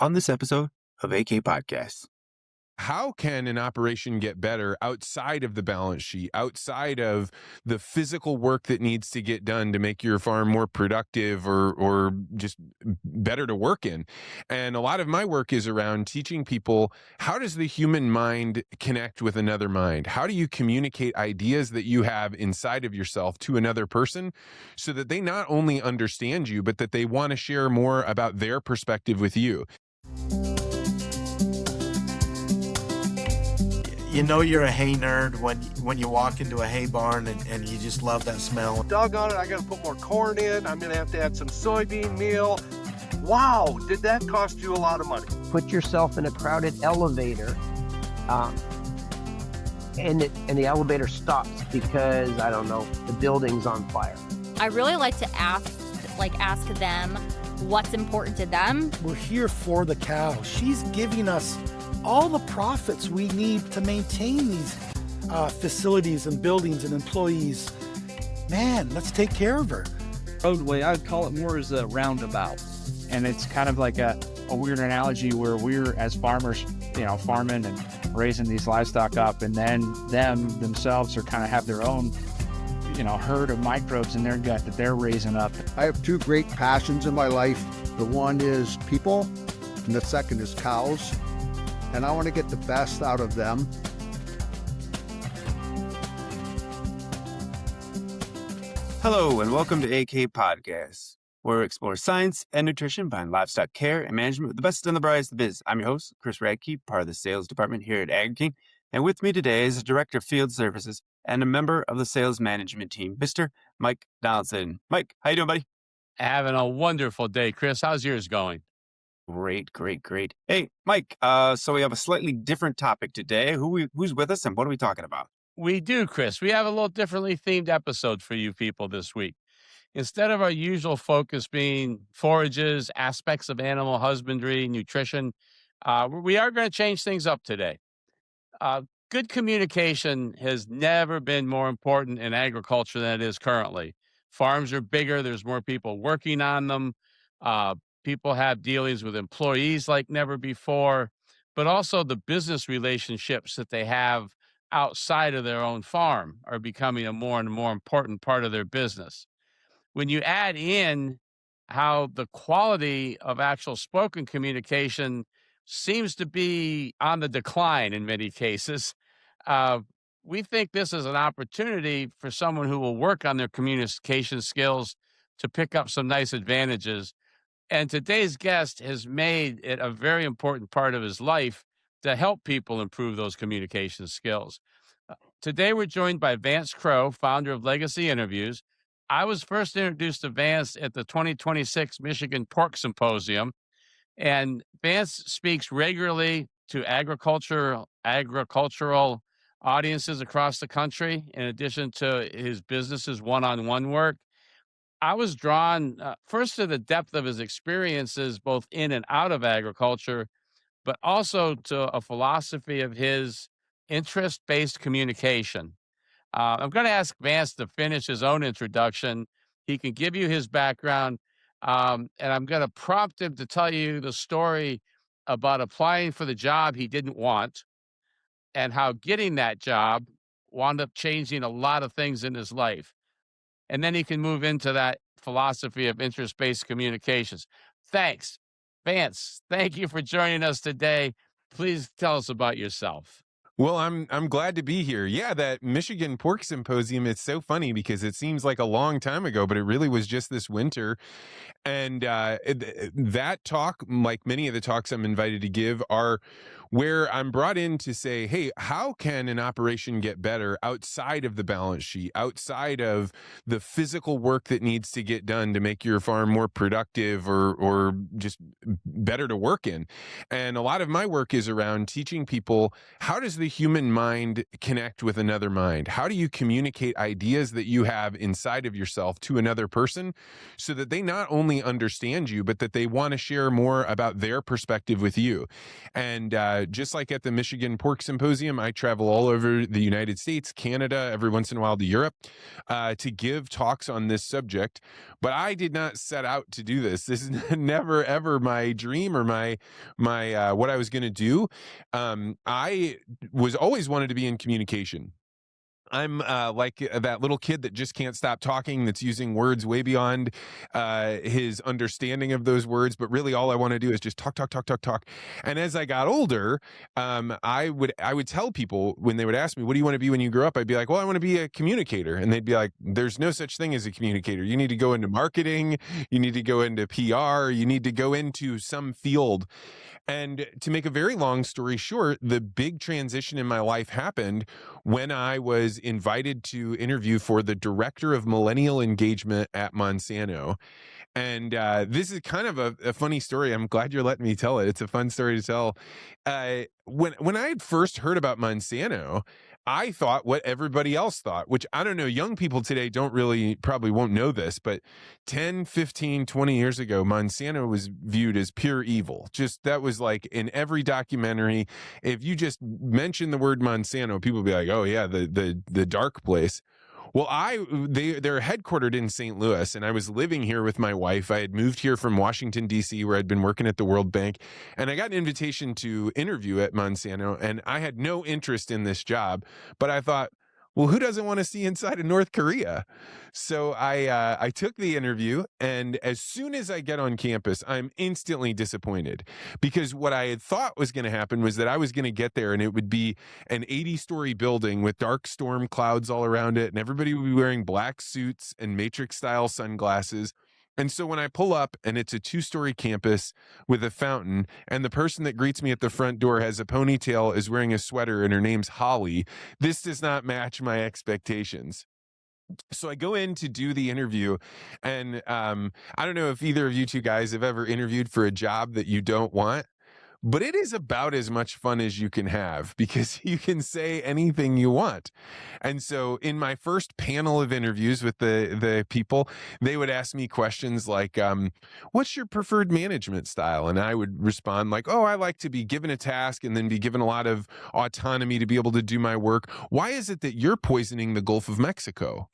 on this episode of AK Podcast. How can an operation get better outside of the balance sheet, outside of the physical work that needs to get done to make your farm more productive or just better to work in? And a lot of my work is around teaching people, how does the human mind connect with another mind? How do you communicate ideas that you have inside of yourself to another person so that they not only understand you, but that they want to share more about their perspective with you? You know you're a hay nerd when you walk into a hay barn and you just love that smell. Doggone it, I gotta put more corn in. I'm gonna have to add some soybean meal. Wow, did that cost you a lot of money? Put yourself in a crowded elevator and the elevator stops because, I don't know, the building's on fire. I really like to ask them what's important to them. We're here for the cow. She's giving us all the profits we need to maintain these facilities and buildings and employees. Man, let's take care of her. Roadway, I'd call it more as a roundabout. And it's kind of like a weird analogy where we're, as farmers, farming and raising these livestock up, and then themselves are kind of have their own, herd of microbes in their gut that they're raising up. I have two great passions in my life. The one is people, and the second is cows. And I want to get the best out of them. Hello, and welcome to AK Podcast, where we explore science and nutrition behind livestock care and management with the best and the brightest of the biz. I'm your host, Chris Radke, part of the sales department here at Agri-King. And with me today is the Director of Field Services and a member of the sales management team, Mr. Mike Donaldson. Mike, how you doing, buddy? Having a wonderful day, Chris. How's yours going? Great. Hey, Mike, so we have a slightly different topic today. Who's with us and what are we talking about? We do, Chris. We have a little differently themed episode for you people this week. Instead of our usual focus being forages, aspects of animal husbandry, nutrition, we are going to change things up today. Good communication has never been more important in agriculture than it is currently. Farms are bigger. There's more people working on them. People have dealings with employees like never before, but also the business relationships that they have outside of their own farm are becoming a more and more important part of their business. When you add in how the quality of actual spoken communication seems to be on the decline in many cases, we think this is an opportunity for someone who will work on their communication skills to pick up some nice advantages. And today's guest has made it a very important part of his life to help people improve those communication skills. Today, we're joined by Vance Crowe, founder of Legacy Interviews. I was first introduced to Vance at the 2026 Michigan Pork Symposium, and Vance speaks regularly to agricultural audiences across the country, in addition to his business's one-on-one work. I was drawn first to the depth of his experiences, both in and out of agriculture, but also to a philosophy of his interest-based communication. I'm going to ask Vance to finish his own introduction. He can give you his background, and I'm going to prompt him to tell you the story about applying for the job he didn't want and how getting that job wound up changing a lot of things in his life. And then he can move into that philosophy of interest-based communications. Thanks. Vance, thank you for joining us today. Please tell us about yourself. Well, I'm glad to be here. Yeah, that Michigan Pork Symposium, it's so funny because it seems like a long time ago, but it really was just this winter. And that talk, like many of the talks I'm invited to give, are where I'm brought in to say, hey, how can an operation get better outside of the balance sheet, outside of the physical work that needs to get done to make your farm more productive or just better to work in? And a lot of my work is around teaching people, how does the the human mind connect with another mind? How do you communicate ideas that you have inside of yourself to another person so that they not only understand you, but that they want to share more about their perspective with you? And just like at the Michigan Pork Symposium, I travel all over the United States, Canada, every once in a while to Europe, to give talks on this subject. But I did not set out to do this. This is never, ever my dream or my what I was going to do. I was always wanted to be in communication. I'm like that little kid that just can't stop talking, that's using words way beyond his understanding of those words. But really all I want to do is just talk. And as I got older, I would tell people when they would ask me, what do you want to be when you grow up? I'd be like, well, I want to be a communicator. And they'd be like, there's no such thing as a communicator. You need to go into marketing. You need to go into PR. You need to go into some field. And to make a very long story short, the big transition in my life happened when I was invited to interview for the director of millennial engagement at Monsanto. And this is kind of a funny story. I'm glad you're letting me tell it. It's a fun story to tell. When I had first heard about Monsanto, I thought what everybody else thought, which I don't know, young people today probably won't know this, but 10, 15, 20 years ago, Monsanto was viewed as pure evil. Just that was like in every documentary. If you just mention the word Monsanto, people would be like, oh yeah, the dark place. Well, they're headquartered in St. Louis, and I was living here with my wife. I had moved here from Washington, D.C., where I'd been working at the World Bank, and I got an invitation to interview at Monsanto, and I had no interest in this job, but I thought, well, who doesn't want to see inside of North Korea? So I took the interview, and as soon as I get on campus, I'm instantly disappointed, because what I had thought was going to happen was that I was going to get there and it would be an 80-story building with dark storm clouds all around it, and everybody would be wearing black suits and Matrix-style sunglasses. And so when I pull up and it's a 2-story campus with a fountain, and the person that greets me at the front door has a ponytail, is wearing a sweater, and her name's Holly, this does not match my expectations. So I go in to do the interview, and I don't know if either of you two guys have ever interviewed for a job that you don't want, but it is about as much fun as you can have, because you can say anything you want. And so in my first panel of interviews with the people, they would ask me questions like, what's your preferred management style? And I would respond like, oh, I like to be given a task and then be given a lot of autonomy to be able to do my work. Why is it that you're poisoning the Gulf of Mexico?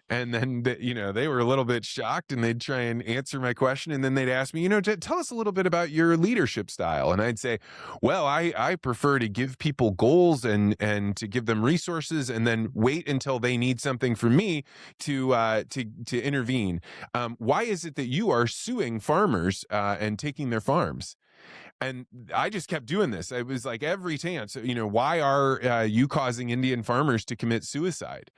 And then, they were a little bit shocked, and they'd try and answer my question. And then they'd ask me, tell us a little bit about your leadership style. And I'd say, well, I prefer to give people goals and to give them resources, and then wait until they need something from me to intervene. Why is it that you are suing farmers and taking their farms? And I just kept doing this. It was like every chance, why are you causing Indian farmers to commit suicide?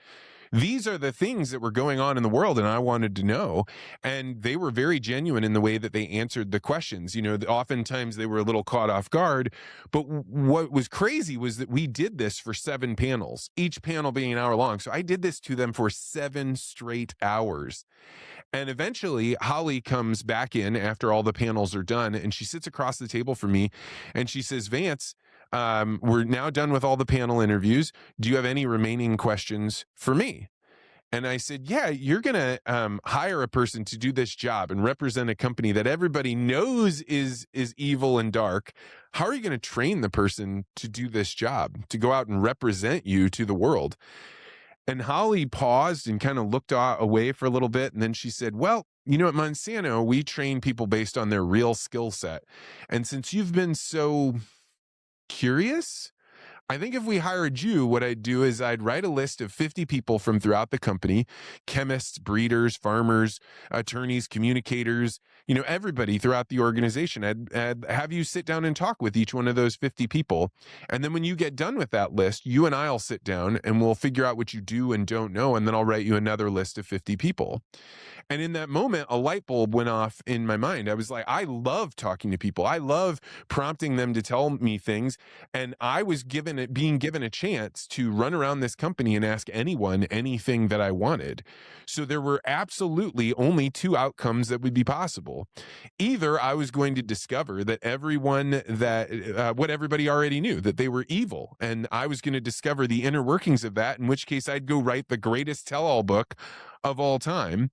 These are the things that were going on in the world, and I wanted to know. And they were very genuine in the way that they answered the questions. Oftentimes they were a little caught off guard. But what was crazy was that we did this for 7 panels, each panel being an hour long. So I did this to them for 7 straight hours. And eventually, Holly comes back in after all the panels are done, and she sits across the table from me, and she says, Vance, we're now done with all the panel interviews. Do you have any remaining questions for me? And I said, yeah, you're going to hire a person to do this job and represent a company that everybody knows is evil and dark. How are you going to train the person to do this job, to go out and represent you to the world? And Holly paused and kind of looked away for a little bit. And then she said, well, at Monsanto, we train people based on their real skill set. And since you've been so curious, I think if we hired you, what I'd do is I'd write a list of 50 people from throughout the company, chemists, breeders, farmers, attorneys, communicators, everybody throughout the organization. I'd have you sit down and talk with each one of those 50 people. And then when you get done with that list, you and I'll sit down and we'll figure out what you do and don't know. And then I'll write you another list of 50 people. And in that moment, a light bulb went off in my mind. I was like, I love talking to people. I love prompting them to tell me things. And I was given being given a chance to run around this company and ask anyone anything that I wanted. So there were absolutely only two outcomes that would be possible. Either I was going to discover that what everybody already knew, that they were evil, and I was going to discover the inner workings of that, in which case I'd go write the greatest tell-all book of all time.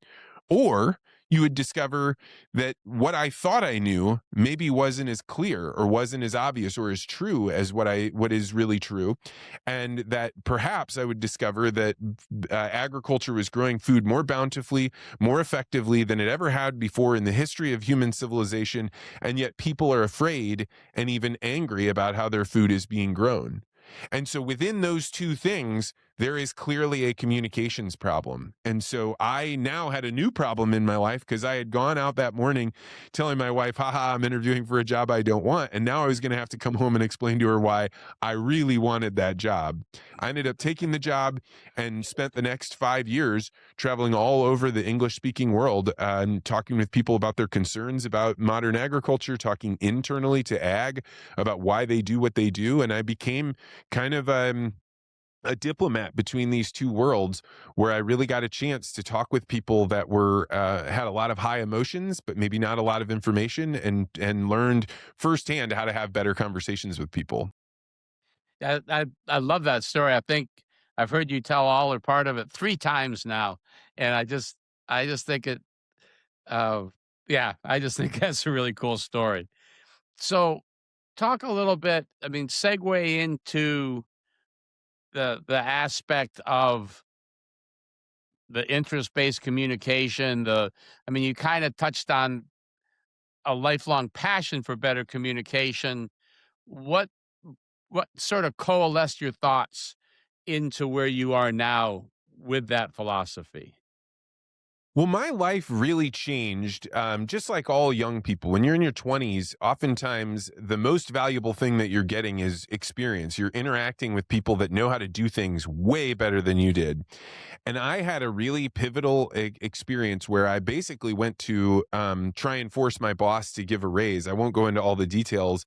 Or you would discover that what I thought I knew maybe wasn't as clear or wasn't as obvious or as true as what is really true. And that perhaps I would discover that agriculture was growing food more bountifully, more effectively than it ever had before in the history of human civilization. And yet people are afraid and even angry about how their food is being grown. And so within those two things, there is clearly a communications problem. And so I now had a new problem in my life because I had gone out that morning telling my wife, haha, I'm interviewing for a job I don't want. And now I was going to have to come home and explain to her why I really wanted that job. I ended up taking the job and spent the next 5 years traveling all over the English-speaking world and talking with people about their concerns about modern agriculture, talking internally to ag about why they do what they do. And I became kind of a diplomat between these two worlds, where I really got a chance to talk with people that were had a lot of high emotions, but maybe not a lot of information, and learned firsthand how to have better conversations with people. I love that story. I think I've heard you tell all or part of it 3 times now, and I just think it. I just think that's a really cool story. So, talk a little bit. I mean, segue into the aspect of the interest-based communication. You kind of touched on a lifelong passion for better communication. What sort of coalesced your thoughts into where you are now with that philosophy? Well, my life really changed, just like all young people. When you're in your 20s, oftentimes the most valuable thing that you're getting is experience. You're interacting with people that know how to do things way better than you did. And I had a really pivotal experience where I basically went to try and force my boss to give a raise. I won't go into all the details.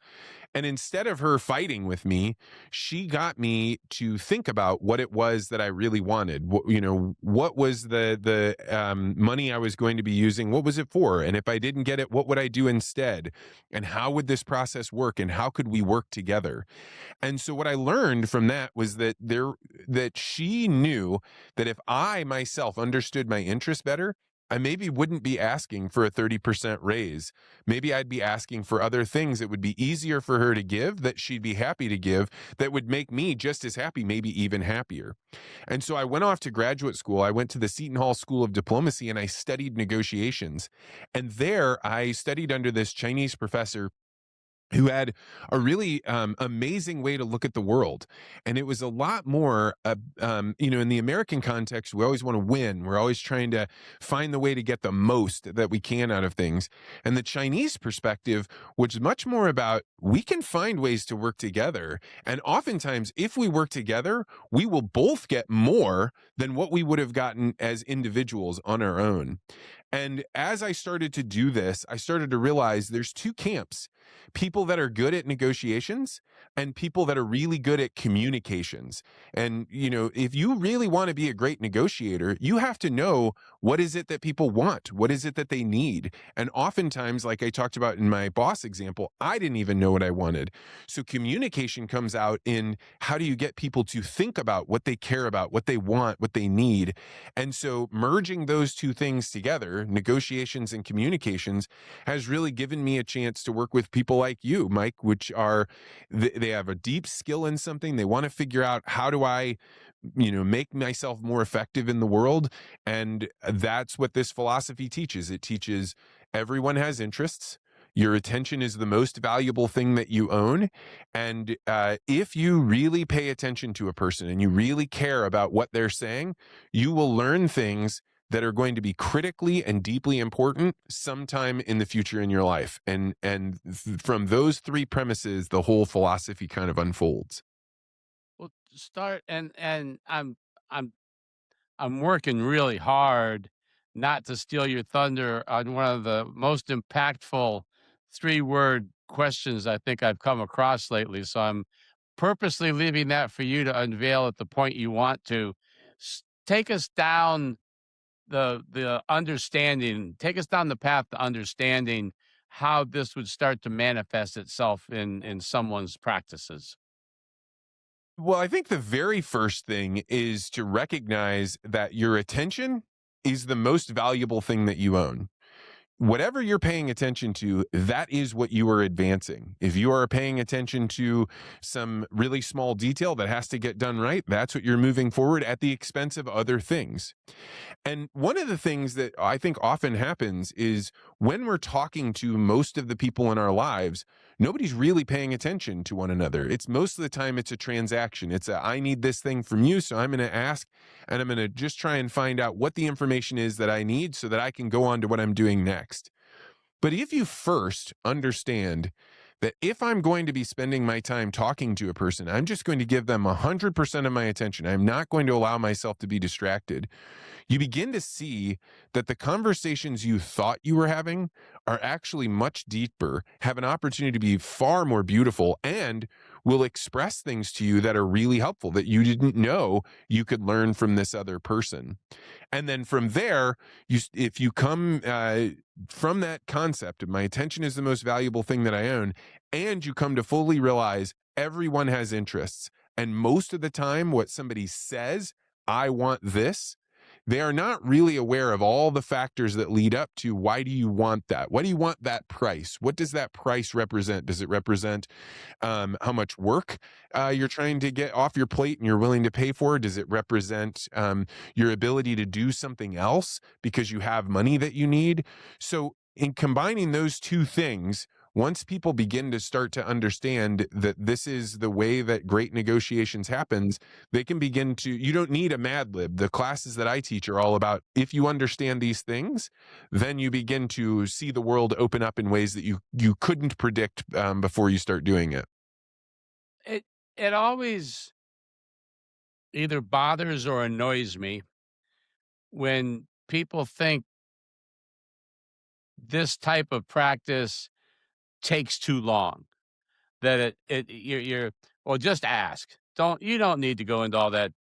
And instead of her fighting with me, she got me to think about what it was that I really wanted. What was the money I was going to be using? What was it for? And if I didn't get it, what would I do instead? And how would this process work? And how could we work together? And so what I learned from that was that she knew that if I myself understood my interests better, I maybe wouldn't be asking for a 30% raise. Maybe I'd be asking for other things that would be easier for her to give, that she'd be happy to give, that would make me just as happy, maybe even happier. And so I went off to graduate school. I went to the Seton Hall School of Diplomacy and I studied negotiations. And there I studied under this Chinese professor who had a really amazing way to look at the world. And it was a lot more, in the American context, we always want to win. We're always trying to find the way to get the most that we can out of things. And the Chinese perspective was much more about, we can find ways to work together. And oftentimes, if we work together, we will both get more than what we would have gotten as individuals on our own. And as I started to do this, I started to realize there's two camps: people that are good at negotiations and people that are really good at communications. And, if you really want to be a great negotiator, you have to know, what is it that people want? What is it that they need? And oftentimes, like I talked about in my boss example, I didn't even know what I wanted. So communication comes out in, how do you get people to think about what they care about, what they want, what they need? And so merging those two things together, negotiations and communications, has really given me a chance to work with people like you, Mike, which are, they have a deep skill in something. They want to figure out, how do I make myself more effective in the world? And that's what this philosophy teaches. It teaches everyone has interests. Your attention is the most valuable thing that you own. And if you really pay attention to a person and you really care about what they're saying, you will learn things that are going to be critically and deeply important sometime in the future in your life. And from those three premises, the whole philosophy kind of unfolds. Well, start and I'm working really hard not to steal your thunder on one of the most impactful 3-word questions I think I've come across lately. So I'm purposely leaving that for you to unveil at the point you want to. Take us down the understanding, take us down the path to understanding how this would start to manifest itself in someone's practices. Well, I think the very first thing is to recognize that your attention is the most valuable thing that you own. Whatever you're paying attention to, that is what you are advancing. If you are paying attention to some really small detail that has to get done right, that's what you're moving forward at the expense of other things. And one of the things that I think often happens is when we're talking to most of the people in our lives, nobody's really paying attention to one another. It's most of the time it's a transaction. It's a, I need this thing from you, so I'm going to ask, and I'm going to just try and find out what the information is that I need so that I can go on to what I'm doing next. But if you first understand that if I'm going to be spending my time talking to a person, I'm just going to give them 100% of my attention. I'm not going to allow myself to be distracted. You begin to see that the conversations you thought you were having are actually much deeper, have an opportunity to be far more beautiful, and will express things to you that are really helpful that you didn't know you could learn from this other person. And then from there, if you come from that concept of my attention is the most valuable thing that I own, and you come to fully realize everyone has interests, and most of the time what somebody says, I want this, they are not really aware of all the factors that lead up to why do you want that? Why do you want that price? What does that price represent? Does it represent how much work you're trying to get off your plate and you're willing to pay for? Does it represent your ability to do something else because you have money that you need? So in combining those two things, once people begin to start to understand that this is the way that great negotiations happens, they can begin to, you don't need a Mad Lib. The classes that I teach are all about, if you understand these things, then you begin to see the world open up in ways that you couldn't predict before you start doing it. It always either bothers or annoys me when people think this type of practice takes too long, that you're well, just ask. You don't need to go into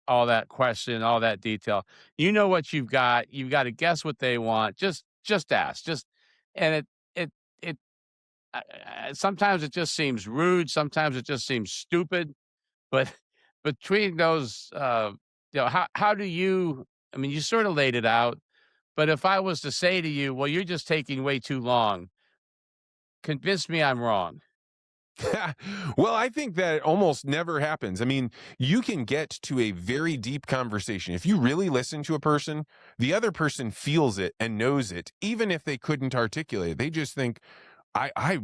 all that question, all that detail. You know what you've got. You've got to guess what they want. Just ask. And it sometimes it just seems rude. Sometimes it just seems stupid. But between those, how do you? I mean, you sort of laid it out. But if I was to say to you, well, you're just taking way too long, convince me I'm wrong. Well, I think that almost never happens. I mean, you can get to a very deep conversation. If you really listen to a person, the other person feels it and knows it, even if they couldn't articulate it. They just think, I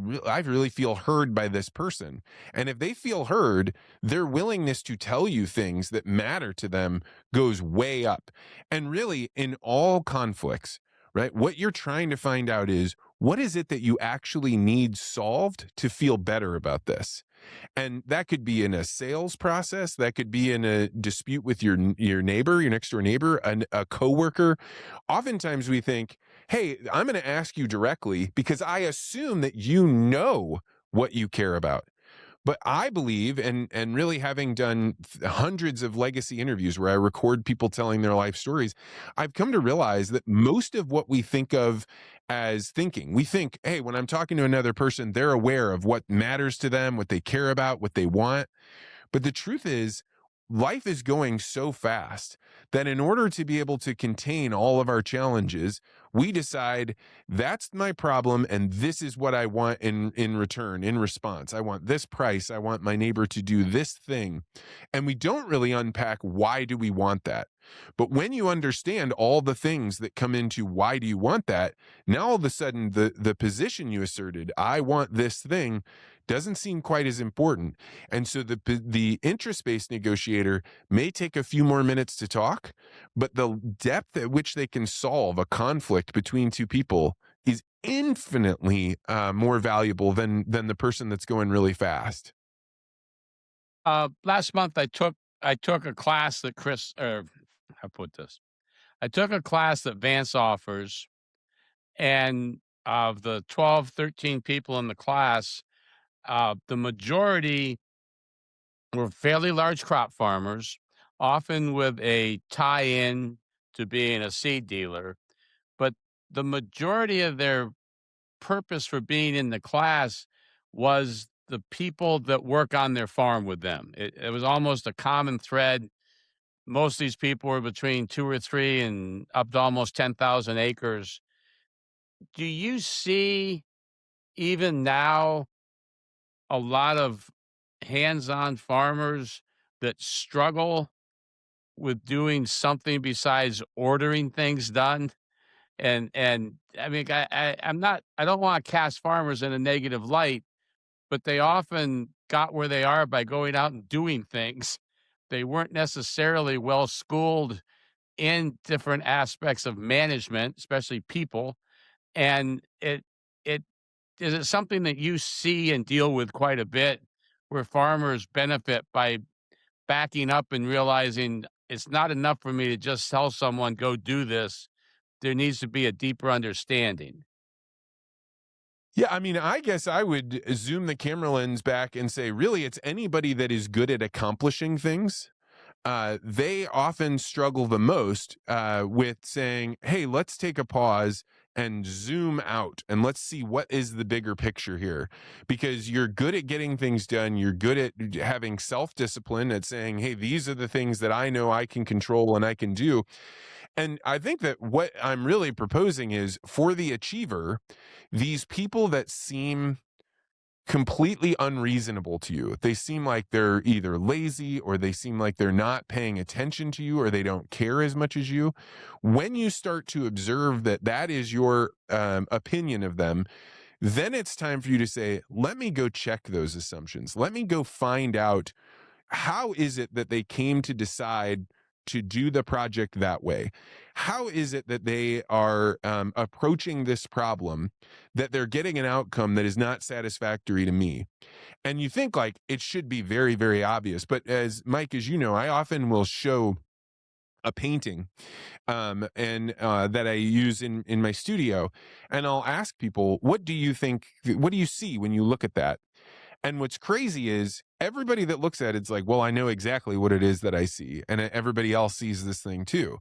really feel heard by this person. And if they feel heard, their willingness to tell you things that matter to them goes way up. And really, in all conflicts, right, what you're trying to find out is, what is it that you actually need solved to feel better about this? And that could be in a sales process. That could be in a dispute with your neighbor, your next door neighbor, a coworker. Oftentimes we think, hey, I'm going to ask you directly because I assume that you know what you care about. But I believe, and really having done hundreds of legacy interviews where I record people telling their life stories, I've come to realize that most of what we think of as thinking, we think, hey, when I'm talking to another person, they're aware of what matters to them, what they care about, what they want. But the truth is, life is going so fast that in order to be able to contain all of our challenges, we decide that's my problem and this is what I want in return, in response. I want this price. I want my neighbor to do this thing. And we don't really unpack why do we want that. But when you understand all the things that come into why do you want that, now all of a sudden the position you asserted, I want this thing, doesn't seem quite as important. And so the interest-based negotiator may take a few more minutes to talk, but the depth at which they can solve a conflict between two people is infinitely more valuable than the person that's going really fast. Last month I took a class that I took a class that Vance offers, and of the 12, 13 people in the class, the majority were fairly large crop farmers, often with a tie-in to being a seed dealer, but the majority of their purpose for being in the class was the people that work on their farm with them. It was almost a common thread. Most of these people were between 2 or 3 and up to almost 10,000 acres. Do you see, even now, a lot of hands-on farmers that struggle with doing something besides ordering things done? And I mean, I don't want to cast farmers in a negative light, but they often got where they are by going out and doing things. They weren't necessarily well schooled in different aspects of management, especially people. And it is it something that you see and deal with quite a bit, where farmers benefit by backing up and realizing it's not enough for me to just tell someone, go do this. There needs to be a deeper understanding. Yeah, I mean, I guess I would zoom the camera lens back and say, really, it's anybody that is good at accomplishing things. They often struggle the most with saying, hey, let's take a pause and zoom out and let's see what is the bigger picture here. Because you're good at getting things done. You're good at having self-discipline, at saying, hey, these are the things that I know I can control and I can do. And I think that what I'm really proposing is, for the achiever, these people that seem completely unreasonable to you, they seem like they're either lazy, or they seem like they're not paying attention to you, or they don't care as much as you. When you start to observe that that is your opinion of them, then it's time for you to say, let me go check those assumptions. Let me go find out, how is it that they came to decide to do the project that way? How is it that they are approaching this problem, that they're getting an outcome that is not satisfactory to me? And you think like it should be very, very obvious. But as Mike, as you know, I often will show a painting and that I use in my studio, and I'll ask people, what do you think, what do you see when you look at that? And what's crazy is everybody that looks at it's like, well, I know exactly what it is that I see, and everybody else sees this thing too.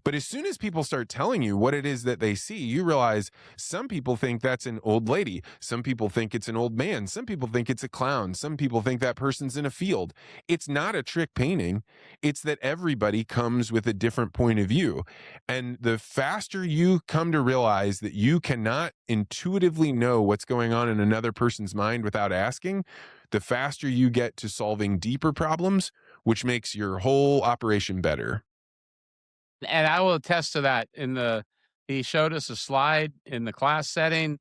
But as soon as people start telling you what it is that they see, you realize some people think that's an old lady. Some people think it's an old man. Some people think it's a clown. Some people think that person's in a field. It's not a trick painting. It's that everybody comes with a different point of view. And the faster you come to realize that you cannot intuitively know what's going on in another person's mind without asking, the faster you get to solving deeper problems, which makes your whole operation better. And I will attest to that. He showed us a slide in the class setting.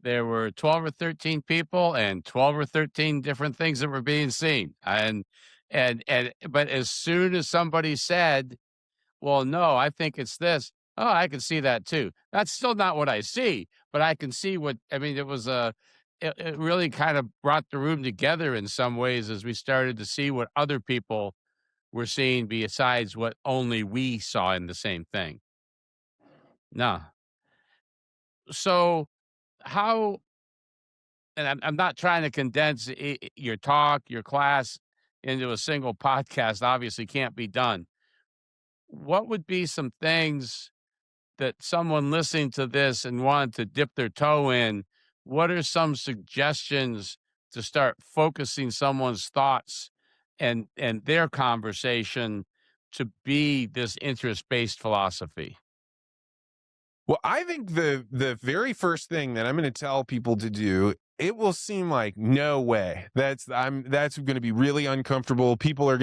There were 12 or 13 people and 12 or 13 different things that were being seen. But as soon as somebody said, well, no, I think it's this. Oh, I can see that too. That's still not what I see, but I can see what, I mean, it really kind of brought the room together in some ways, as we started to see what other people were seeing besides what only we saw in the same thing. No. So how, and I'm not trying to condense your talk, your class into a single podcast, obviously can't be done. What would be some things that someone listening to this and wanted to dip their toe in, what are some suggestions to start focusing someone's thoughts and their conversation to be this interest-based philosophy? Well, I think the very first thing that I'm going to tell people to do, it will seem like no way. That's going to be really uncomfortable. People they're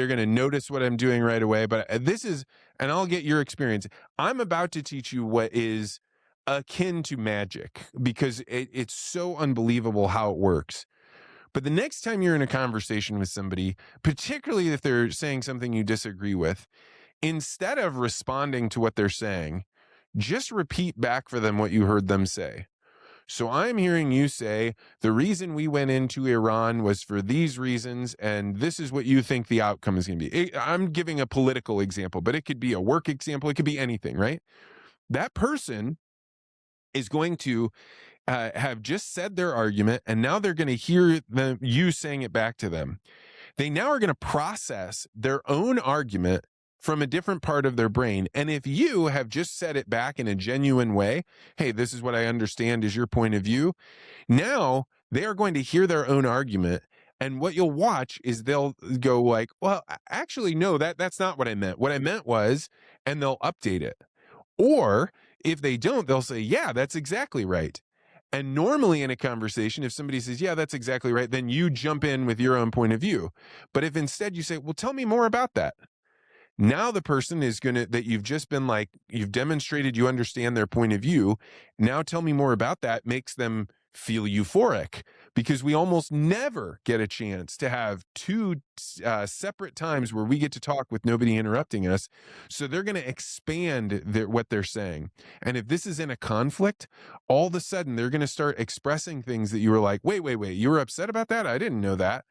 going to notice what I'm doing right away. But this is, and I'll get your experience. I'm about to teach you what is akin to magic, because it's so unbelievable how it works. But the next time you're in a conversation with somebody, particularly if they're saying something you disagree with, instead of responding to what they're saying, just repeat back for them what you heard them say. So I'm hearing you say, the reason we went into Iran was for these reasons, and this is what you think the outcome is going to be. I'm giving a political example, but it could be a work example. It could be anything, right? That person is going to have just said their argument, and now they're going to hear you saying it back to them. they now are going to process their own argument from a different part of their brain. And if you have just said it back in a genuine way, hey, this is what I understand is your point of view, now they are going to hear their own argument. And what you'll watch is they'll go like, well, actually, no, that's not what I meant. What I meant was, and they'll update it. Or if they don't, they'll say, yeah, that's exactly right. And normally in a conversation, if somebody says, yeah, that's exactly right, then you jump in with your own point of view. But if instead you say, well, tell me more about that. Now the person is going to, that you've just been like, you've demonstrated you understand their point of view. Now tell me more about that makes them feel euphoric, because we almost never get a chance to have two separate times where we get to talk with nobody interrupting us. So they're going to expand what they're saying. And if this is in a conflict, all of a sudden they're going to start expressing things that you were like, wait, you were upset about that? I didn't know that.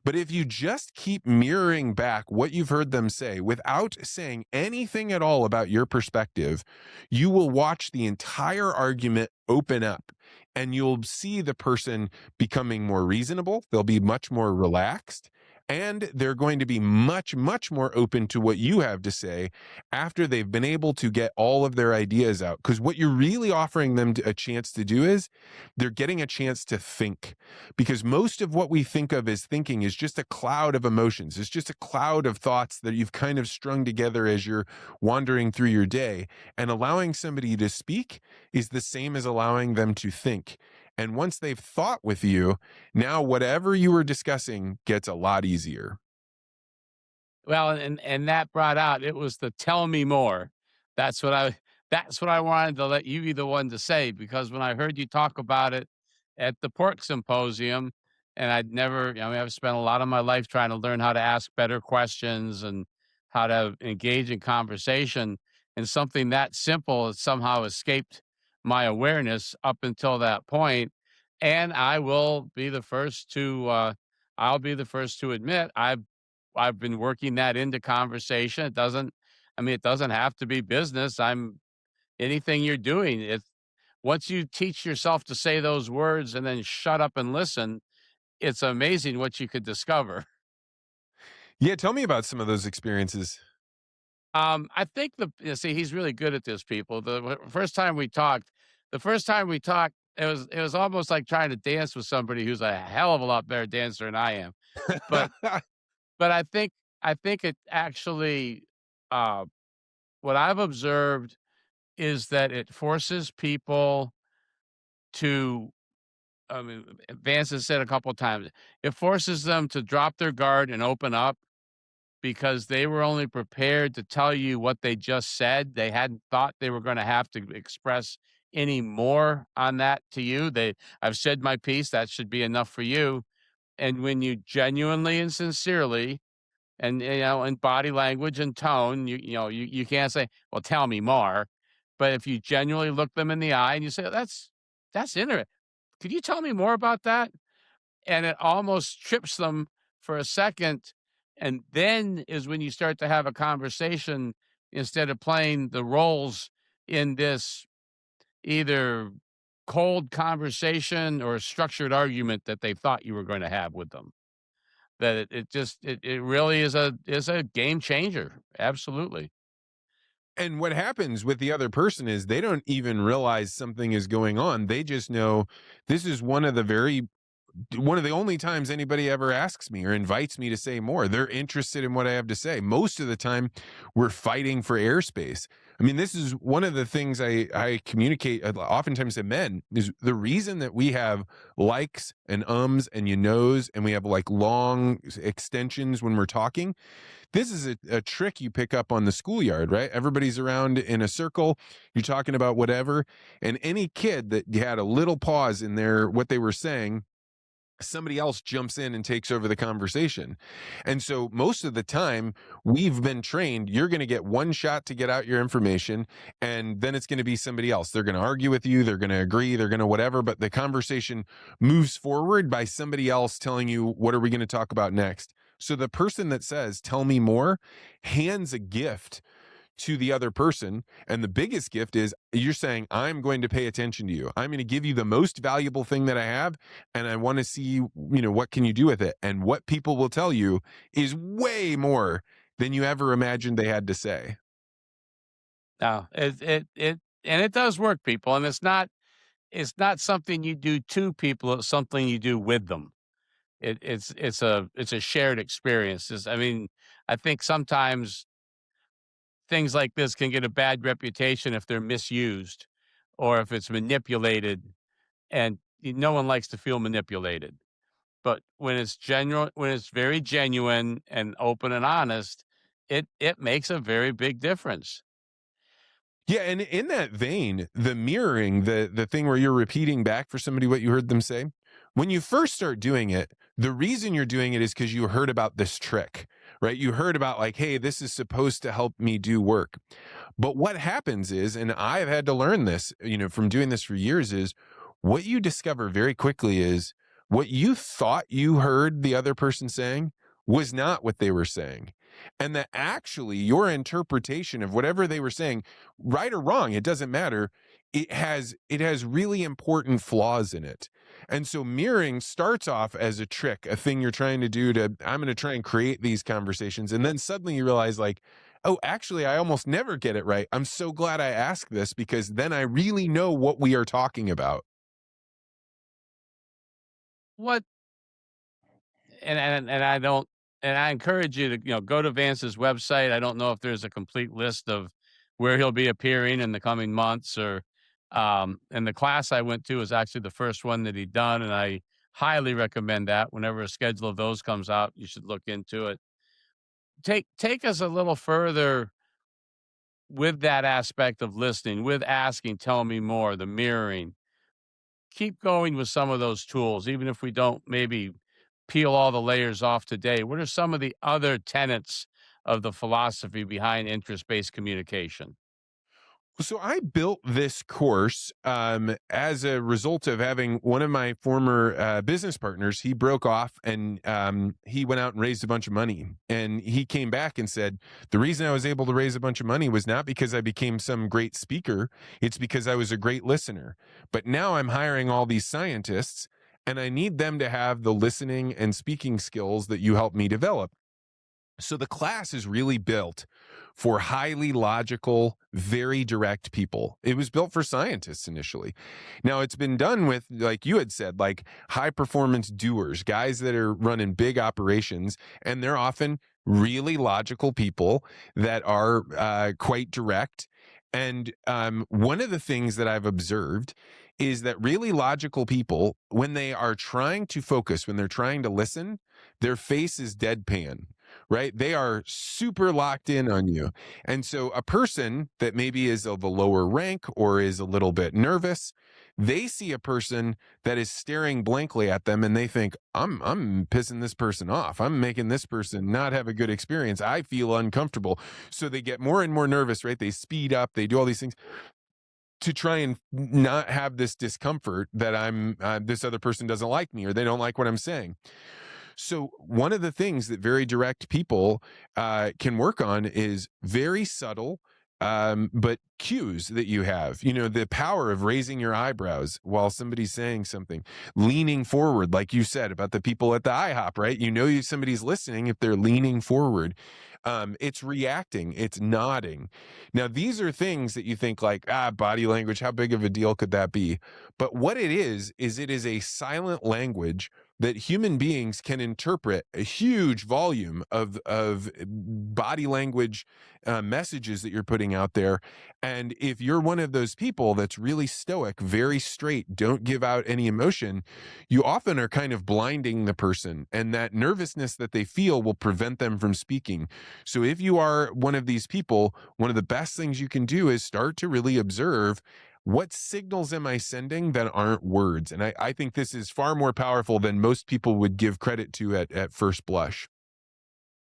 But if you just keep mirroring back what you've heard them say without saying anything at all about your perspective, you will watch the entire argument open up, and you'll see the person becoming more reasonable. They'll be much more relaxed, and they're going to be much, much more open to what you have to say after they've been able to get all of their ideas out. Because what you're really offering them a chance to do is they're getting a chance to think. Because most of what we think of as thinking is just a cloud of emotions. It's just a cloud of thoughts that you've kind of strung together as you're wandering through your day. And allowing somebody to speak is the same as allowing them to think. And once they've thought with you, now whatever you were discussing gets a lot easier. Well, and that brought out, it was the tell me more. That's what I wanted to let you be the one to say, because when I heard you talk about it at the pork symposium, and I've spent a lot of my life trying to learn how to ask better questions and how to engage in conversation, and something that simple has somehow escaped my awareness up until that point. And I will be the first to admit I've been working that into conversation. It doesn't have to be business. Anything you're doing, once you teach yourself to say those words and then shut up and listen, it's amazing what you could discover. Yeah, tell me about some of those experiences. I think he's really good at this, people. The first time we talked, it was almost like trying to dance with somebody who's a hell of a lot better dancer than I am. But I think it actually, what I've observed is that it forces people to, Vance has said a couple of times, it forces them to drop their guard and open up, because they were only prepared to tell you what they just said. They hadn't thought they were going to have to express any more on that to you. I've said my piece, that should be enough for you. And when you genuinely and sincerely, and in body language and tone, you can't say, well, tell me more. But if you genuinely look them in the eye and you say, that's interesting, could you tell me more about that? And it almost trips them for a second. And then is when you start to have a conversation, instead of playing the roles in this either cold conversation or structured argument that they thought you were going to have with them. That it really is a game changer. Absolutely. And what happens with the other person is they don't even realize something is going on. They just know this is one of the only times anybody ever asks me or invites me to say more. They're interested in what I have to say. Most of the time, we're fighting for airspace. I mean, this is one of the things I communicate oftentimes to men, is the reason that we have likes and ums and you knows, and we have like long extensions when we're talking. This is a trick you pick up on the schoolyard, right? Everybody's around in a circle. You're talking about whatever. And any kid that had a little pause in what they were saying, somebody else jumps in and takes over the conversation. And so most of the time we've been trained, you're going to get one shot to get out your information, and then it's going to be somebody else. They're going to argue with you. They're going to agree. They're going to whatever, but the conversation moves forward by somebody else telling you, what are we going to talk about next? So the person that says, tell me more, hands a gift to the other person. And the biggest gift is you're saying, I'm going to pay attention to you. I'm going to give you the most valuable thing that I have. And I want to see, what can you do with it? And what people will tell you is way more than you ever imagined they had to say. No, and it does work, people. And it's not something you do to people. It's something you do with them. It's a shared experience. I think sometimes things like this can get a bad reputation if they're misused or if it's manipulated, and no one likes to feel manipulated. But when it's genuine, when it's very genuine and open and honest, it makes a very big difference. Yeah, and in that vein, the mirroring, the thing where you're repeating back for somebody what you heard them say, when you first start doing it, the reason you're doing it is because you heard about this trick, right? You heard about like, hey, this is supposed to help me do work. But what happens is, and I've had to learn this, from doing this for years, is what you discover very quickly is what you thought you heard the other person saying was not what they were saying. And that actually your interpretation of whatever they were saying, right or wrong, it doesn't matter. It has really important flaws in it. And so mirroring starts off as a trick, a thing you're trying to do I'm going to try and create these conversations. And then suddenly you realize like, oh, actually, I almost never get it right. I'm so glad I asked this because then I really know what we are talking about. What and I don't and I encourage you to go to Vance's website. I don't know if there's a complete list of where he'll be appearing in the coming months, or and the class I went to is actually the first one that he'd done, and I highly recommend that. Whenever a schedule of those comes out, you should look into it. Take us a little further with that aspect of listening, with asking, tell me more, the mirroring. Keep going with some of those tools, even if we don't maybe peel all the layers off today. What are some of the other tenets of the philosophy behind interest-based communication? So I built this course as a result of having one of my former business partners. He broke off and he went out and raised a bunch of money. And he came back and said, the reason I was able to raise a bunch of money was not because I became some great speaker. It's because I was a great listener. But now I'm hiring all these scientists and I need them to have the listening and speaking skills that you helped me develop. So the class is really built for highly logical, very direct people. It was built for scientists initially. Now it's been done with, like you had said, like high performance doers, guys that are running big operations, and they're often really logical people that are quite direct. And one of the things that I've observed is that really logical people, when they are trying to focus, when they're trying to listen, their face is deadpan. Right? They are super locked in on you. And so a person that maybe is of a lower rank or is a little bit nervous, they see a person that is staring blankly at them and they think, I'm pissing this person off. I'm making this person not have a good experience. I feel uncomfortable. So they get more and more nervous, right? They speed up, they do all these things to try and not have this discomfort that this other person doesn't like me or they don't like what I'm saying. So one of the things that very direct people can work on is very subtle, but cues that you have, the power of raising your eyebrows while somebody's saying something, leaning forward, like you said about the people at the IHOP, right? Somebody's listening if they're leaning forward. It's reacting, it's nodding. Now, these are things that you think like, body language, how big of a deal could that be? But what it is it is a silent language that human beings can interpret a huge volume of body language messages that you're putting out there. And if you're one of those people that's really stoic, very straight, don't give out any emotion, you often are kind of blinding the person. And that nervousness that they feel will prevent them from speaking. So if you are one of these people, one of the best things you can do is start to really observe, what signals am I sending that aren't words? And I think this is far more powerful than most people would give credit to at first blush.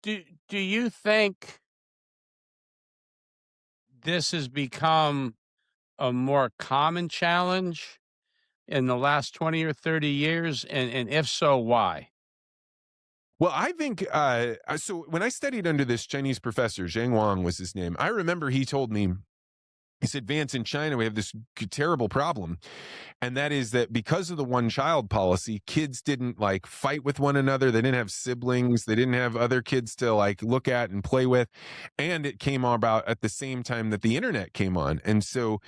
Do you think this has become a more common challenge in the last 20 or 30 years? And if so, why? Well, I think so. When I studied under this Chinese professor, Zhang Wang was his name, I remember he told me, he said, Vance, in China, we have this terrible problem. And that is that because of the one child policy, kids didn't like fight with one another. They didn't have siblings. They didn't have other kids to like look at and play with. And it came about at the same time that the internet came on. And so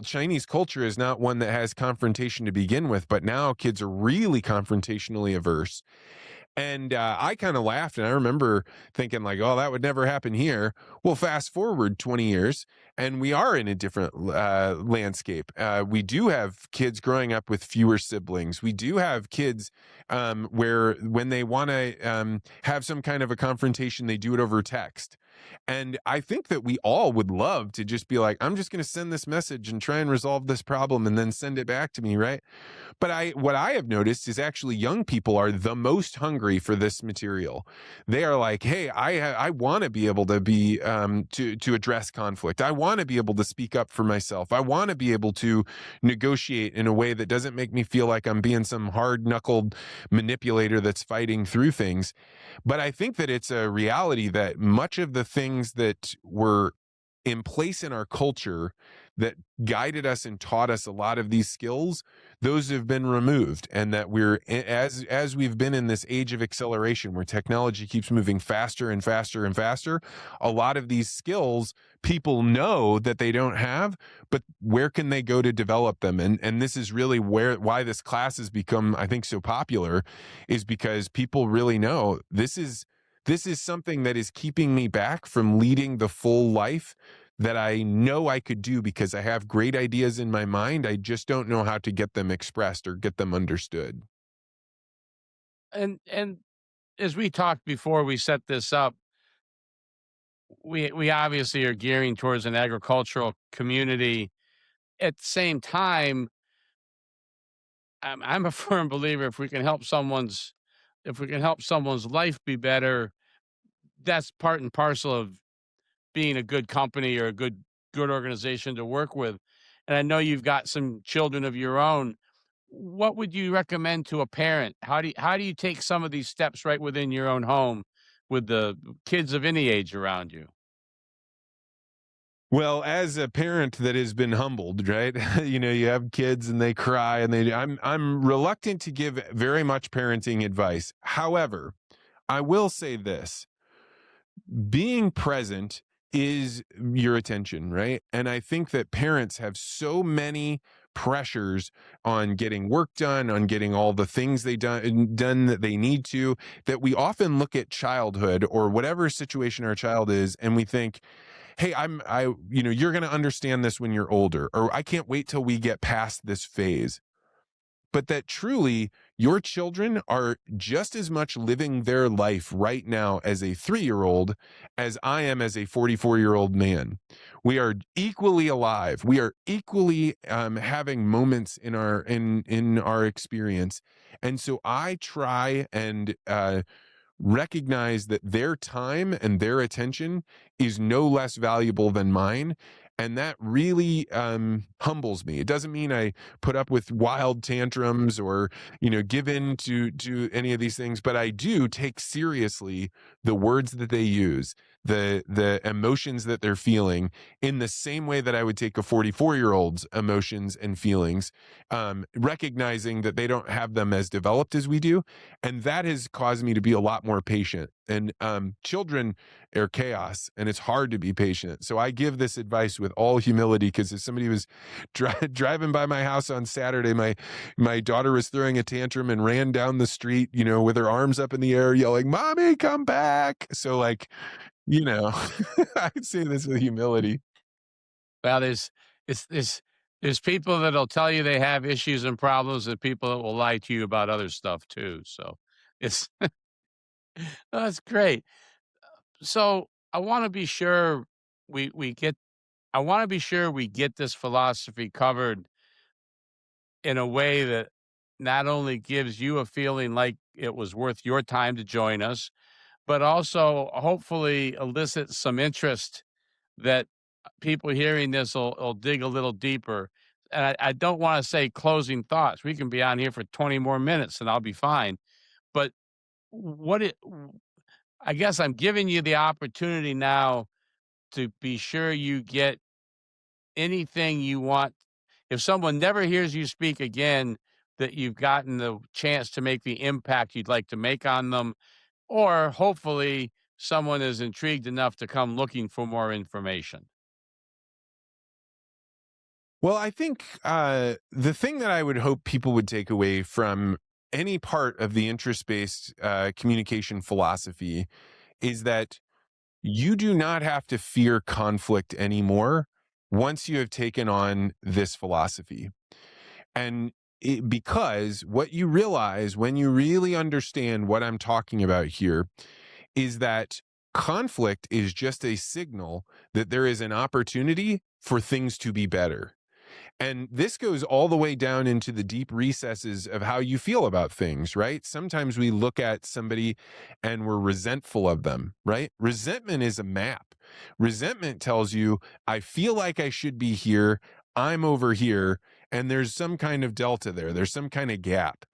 Chinese culture is not one that has confrontation to begin with, but now kids are really confrontationally averse. And I kind of laughed, and I remember thinking like, oh, that would never happen here. Well, fast forward 20 years, and we are in a different landscape. We do have kids growing up with fewer siblings. We do have kids where when they want to have some kind of a confrontation, they do it over text. And I think that we all would love to just be like, I'm just going to send this message and try and resolve this problem and then send it back to me, right? But what I have noticed is actually young people are the most hungry for this material. They are like, hey, I want to be able to be to address conflict. I want to be able to speak up for myself. I want to be able to negotiate in a way that doesn't make me feel like I'm being some hard-knuckled manipulator that's fighting through things. But I think that it's a reality that much of the things that were in place in our culture that guided us and taught us a lot of these skills, those have been removed. And that we're, as we've been in this age of acceleration where technology keeps moving faster and faster and faster, a lot of these skills people know that they don't have, but where can they go to develop them? And this is really why this class has become, I think, so popular, is because people really know this is something that is keeping me back from leading the full life that I know I could do because I have great ideas in my mind. I just don't know how to get them expressed or get them understood. And as we talked before we set this up, we obviously are gearing towards an agricultural community. At the same time, I'm a firm believer if we can help someone's life be better, that's part and parcel of being a good company or a good organization to work with. And I know you've got some children of your own. What would you recommend to a parent? How do you take some of these steps right within your own home with the kids of any age around you? Well, as a parent that has been humbled, right? You have kids and they cry and I'm reluctant to give very much parenting advice. However, I will say this: being present is your attention, right? And I think that parents have so many pressures on getting work done, on getting all the things they done that they need to, that we often look at childhood or whatever situation our child is, and we think, hey, you're going to understand this when you're older, or I can't wait till we get past this phase. But that truly your children are just as much living their life right now as a 3-year-old as I am as a 44-year-old man. We are equally alive. We are equally having moments in our experience. And so I try and recognize that their time and their attention is no less valuable than mine. And that really humbles me. It doesn't mean I put up with wild tantrums or, give in to any of these things, but I do take seriously the words that they use, the emotions that they're feeling, in the same way that I would take a 44-year-old's emotions and feelings, recognizing that they don't have them as developed as we do. And that has caused me to be a lot more patient. And children are chaos, and it's hard to be patient. So I give this advice with all humility, because if somebody was driving by my house on Saturday, my daughter was throwing a tantrum and ran down the street, with her arms up in the air yelling, "Mommy, come back." So I say this with humility. Well, there's people that'll tell you they have issues and problems, and people that will lie to you about other stuff too. So it's that's great. So I want to be sure we get this philosophy covered in a way that not only gives you a feeling like it was worth your time to join us, but also hopefully elicits some interest that people hearing this will dig a little deeper. And I don't want to say closing thoughts. We can be on here for 20 more minutes and I'll be fine. But what it, I guess I'm giving you the opportunity now to be sure you get anything you want. If someone never hears you speak again, that you've gotten the chance to make the impact you'd like to make on them, or hopefully someone is intrigued enough to come looking for more information. Well, I think the thing that I would hope people would take away from any part of the interest-based communication philosophy is that you do not have to fear conflict anymore once you have taken on this philosophy. And because what you realize when you really understand what I'm talking about here is that conflict is just a signal that there is an opportunity for things to be better. And this goes all the way down into the deep recesses of how you feel about things, right? Sometimes we look at somebody and we're resentful of them, right? Resentment is a map. Resentment tells you, I feel like I should be here, I'm over here, and there's some kind of delta there. There's some kind of gap.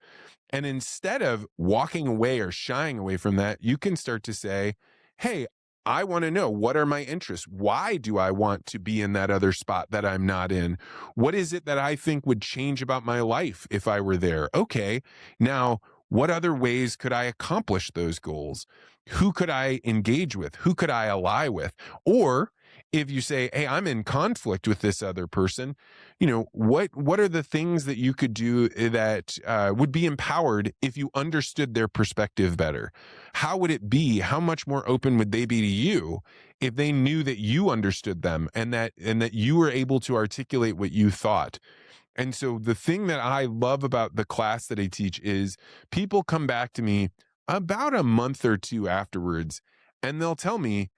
And instead of walking away or shying away from that, you can start to say, hey, I want to know, what are my interests? Why do I want to be in that other spot that I'm not in? What is it that I think would change about my life if I were there? Okay, now what other ways could I accomplish those goals? Who could I engage with? Who could I ally with? Or if you say, hey, I'm in conflict with this other person, you know, what are the things that you could do that would be empowered if you understood their perspective better? How would it be? How much more open would they be to you if they knew that you understood them and that you were able to articulate what you thought? And so the thing that I love about the class that I teach is people come back to me about a month or two afterwards, and they'll tell me,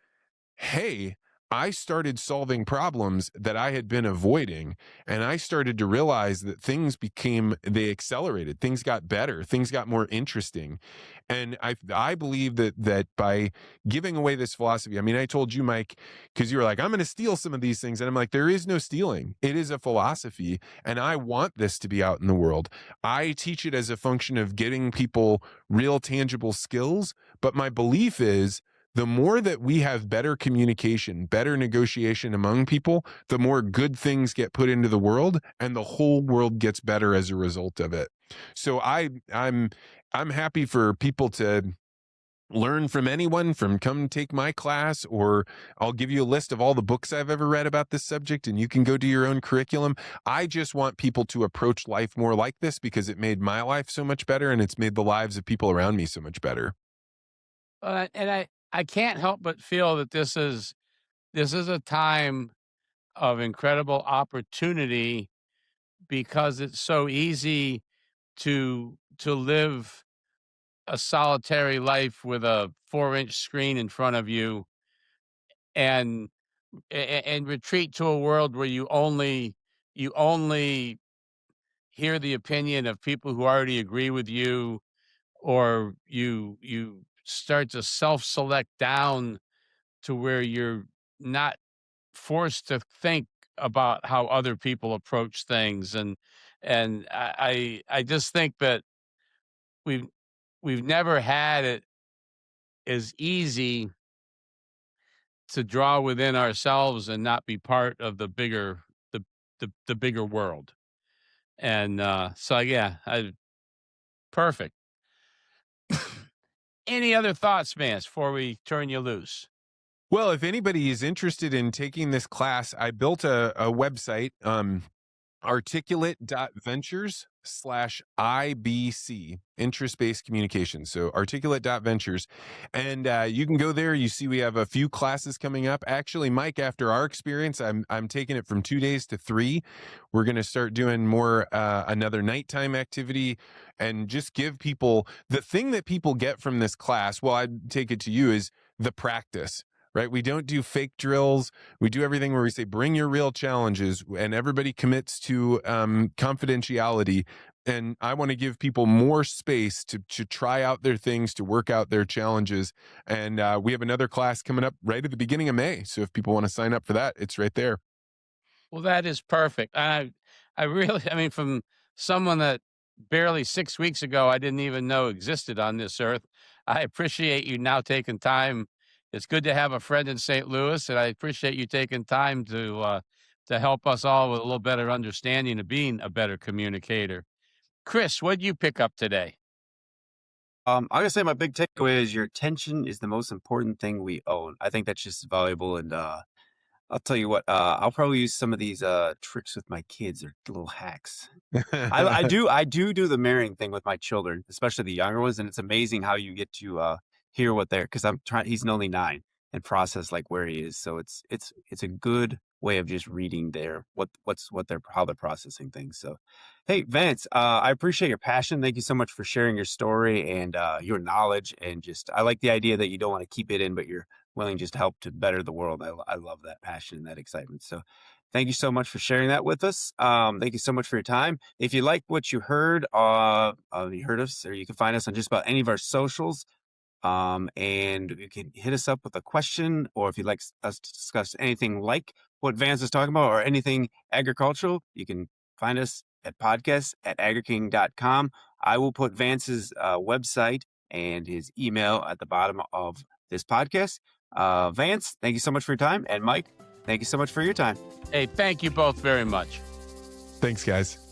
hey, I started solving problems that I had been avoiding, and I started to realize that they accelerated, things got better, things got more interesting. And I believe that by giving away this philosophy, I mean, I told you, Mike, because you were like, I'm going to steal some of these things. And I'm like, there is no stealing. It is a philosophy. And I want this to be out in the world. I teach it as a function of getting people real tangible skills. But my belief is, the more that we have better communication, better negotiation among people, the more good things get put into the world, and the whole world gets better as a result of it. So I'm happy for people to learn from anyone, from come take my class, or I'll give you a list of all the books I've ever read about this subject, and you can go do your own curriculum. I just want people to approach life more like this because it made my life so much better, and it's made the lives of people around me so much better. And I can't help but feel that this is a time of incredible opportunity because it's so easy to live a solitary life with a 4-inch screen in front of you and retreat to a world where you only hear the opinion of people who already agree with you, or you start to self-select down to where you're not forced to think about how other people approach things. And I just think that we've never had it as easy to draw within ourselves and not be part of the bigger the bigger world. And so yeah, perfect. Any other thoughts, Vance, before we turn you loose? Well, if anybody is interested in taking this class, I built a website, articulate.ventures/IBC, interest-based communication. So articulate.ventures. And you can go there. You see we have a few classes coming up. Actually, Mike, after our experience, I'm taking it from 2 days to 3. We're going to start doing more another nighttime activity and just give people the thing that people get from this class. Well, I'd take it to you is the practice. Right? We don't do fake drills. We do everything where we say, bring your real challenges, and everybody commits to confidentiality. And I want to give people more space to try out their things, to work out their challenges. And we have another class coming up right at the beginning of May. So if people want to sign up for that, it's right there. Well, that is perfect. I mean, from someone that barely 6 weeks ago I didn't even know existed on this earth, I appreciate you now taking time. It's good to have a friend in St. Louis, and I appreciate you taking time to help us all with a little better understanding of being a better communicator. Chris, what did you pick up today? I'm gonna say my big takeaway is your attention is the most important thing we own. I think that's just valuable, and I'll tell you what, I'll probably use some of these tricks with my kids or little hacks. I do the mirroring thing with my children, especially the younger ones, and it's amazing how you get to hear what they're because I'm trying. He's only 9 and process like where he is, so it's a good way of just reading their what they're how they're processing things. So, hey Vance, I appreciate your passion. Thank you so much for sharing your story and your knowledge, and just I like the idea that you don't want to keep it in, but you're willing just to help to better the world. I love that passion and that excitement. So thank you so much for sharing that with us. Thank you so much for your time. If you like what you heard us, or you can find us on just about any of our socials. And you can hit us up with a question, or if you'd like us to discuss anything like what Vance is talking about or anything agricultural, you can find us at podcast@agriking.com. I will put Vance's website and his email at the bottom of this podcast. Vance, thank you so much for your time. And Mike, thank you so much for your time. Hey, thank you both very much. Thanks, guys.